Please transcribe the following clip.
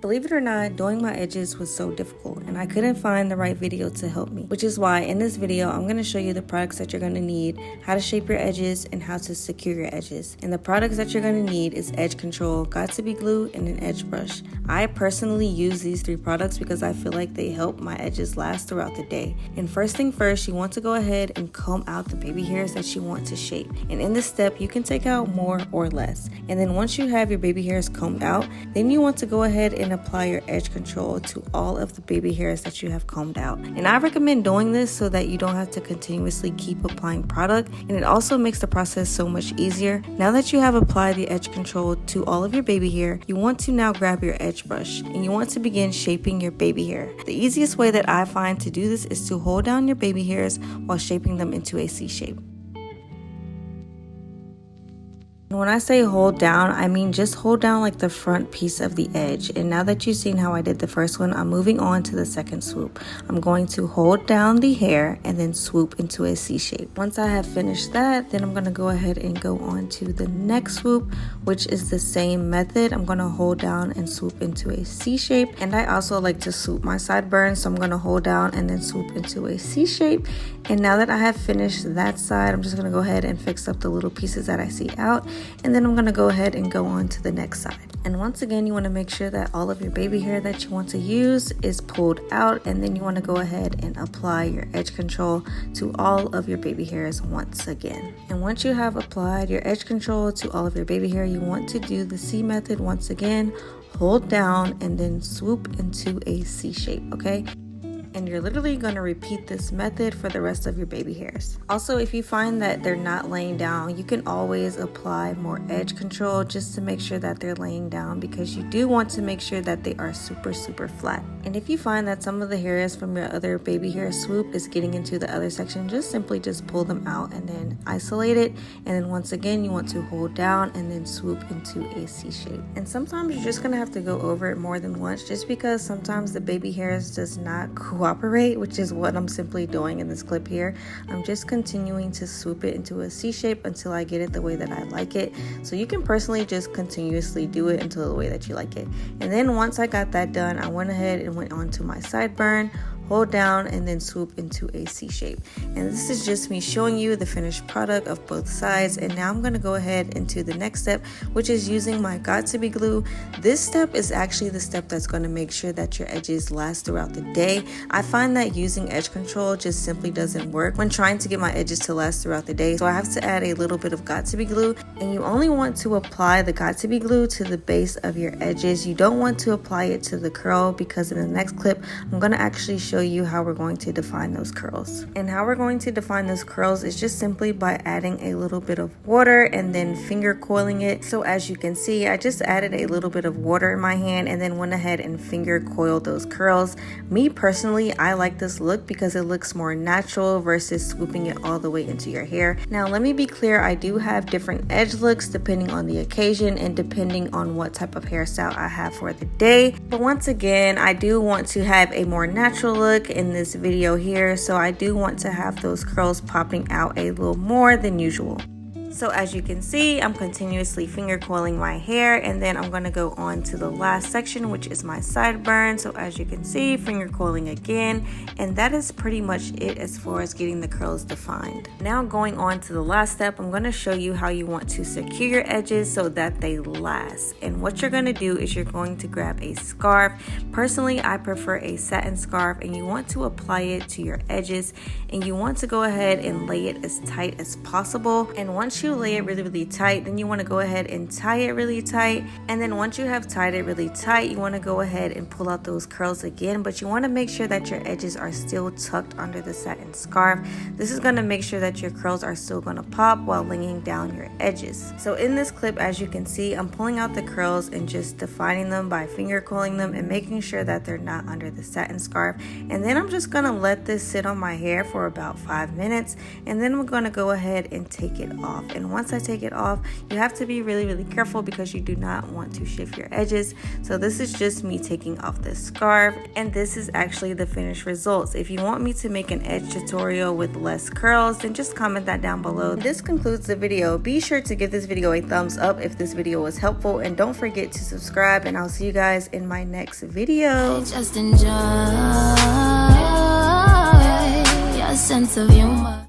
Believe it or not, doing my edges was so difficult and I couldn't find the right video to help me, which is why in this video I'm going to show you the products that you're going to need, how to shape your edges, and how to secure your edges. And the products that you're going to need is edge control, got2b glue, and an edge brush. I personally use these 3 products because I feel like they help my edges last throughout the day. And first thing first, you want to go ahead and comb out the baby hairs that you want to shape. And in this step, you can take out more or less. And then once you have your baby hairs combed out, then you want to go ahead and apply your edge control to all of the baby hairs that you have combed out. And I recommend doing this so that you don't have to continuously keep applying product, and it also makes the process so much easier. Now that you have applied the edge control to all of your baby hair, you want to now grab your edge brush and you want to begin shaping your baby hair. The easiest way that I find to do this is to hold down your baby hairs while shaping them into a C shape. When I say hold down, I mean just hold down like the front piece of the edge. And now that you've seen how I did the first one, I'm moving on to the second swoop. I'm going to hold down the hair and then swoop into a C shape. Once I have finished that, then I'm going to go ahead and go on to the next swoop, which is the same method. I'm going to hold down and swoop into a C shape. And I also like to swoop my sideburns, so I'm going to hold down and then swoop into a C shape. And now that I have finished that side, I'm just going to go ahead and fix up the little pieces that I see out. And then I'm going to go ahead and go on to the next side. And once again, you want to make sure that all of your baby hair that you want to use is pulled out. And then you want to go ahead and apply your edge control to all of your baby hairs once again. And once you have applied your edge control to all of your baby hair, you want to do the C method once again. Hold down and then swoop into a C shape, okay? And you're literally going to repeat this method for the rest of your baby hairs. Also, if you find that they're not laying down, you can always apply more edge control just to make sure that they're laying down, because you do want to make sure that they are super flat. And if you find that some of the hairs from your other baby hair swoop is getting into the other section, just simply pull them out and then isolate it. And then once again, you want to hold down and then swoop into a C shape. And sometimes you're just going to have to go over it more than once, just because sometimes the baby hairs does not cooperate, which is what I'm simply doing in this clip here. I'm just continuing to swoop it into a C shape until I get it the way that I like it. So you can personally just continuously do it until the way that you like it. And then once I got that done, I went ahead and went on to my sideburn, hold down, and then swoop into a C shape. And this is just me showing you the finished product of both sides. And now I'm going to go ahead into the next step, which is using my got2b glue. This step is actually the step that's going to make sure that your edges last throughout the day. I find that using edge control just simply doesn't work when trying to get my edges to last throughout the day. So I have to add a little bit of got2b glue, and you only want to apply the got2b glue to the base of your edges. You don't want to apply it to the curl, because in the next clip, I'm going to actually show you how we're going to define those curls. And how we're going to define those curls is just simply by adding a little bit of water and then finger coiling it. So as you can see, I just added a little bit of water in my hand and then went ahead and finger coiled those curls. Me personally, I like this look because it looks more natural versus swooping it all the way into your hair. Now let me be clear, I do have different edge looks depending on the occasion and depending on what type of hairstyle I have for the day. But once again, I do want to have a more natural look in this video here, so I do want to have those curls popping out a little more than usual. So as you can see, I'm continuously finger coiling my hair, and then I'm going to go on to the last section, which is my sideburn. So as you can see, finger coiling again, and that is pretty much it as far as getting the curls defined. Now going on to the last step, I'm going to show you how you want to secure your edges so that they last. And what you're going to do is you're going to grab a scarf. Personally, I prefer a satin scarf, and you want to apply it to your edges, and you want to go ahead and lay it as tight as possible. And once you lay it really tight, then you want to go ahead and tie it really tight. And then once you have tied it really tight, you want to go ahead and pull out those curls again, but you want to make sure that your edges are still tucked under the satin scarf. This is going to make sure that your curls are still going to pop while laying down your edges. So in this clip, as you can see, I'm pulling out the curls and just defining them by finger coiling them and making sure that they're not under the satin scarf. And then I'm just going to let this sit on my hair for about 5 minutes, and then I'm going to go ahead and take it off. and once I take it off, you have to be really careful because you do not want to shift your edges. So this is just me taking off this scarf, and this is actually the finished results. If you want me to make an edge tutorial with less curls, then just comment that down below. This concludes the video. Be sure to give this video a thumbs up if this video was helpful, and don't forget to subscribe, and I'll see you guys in my next video. Just enjoy your sense of humor.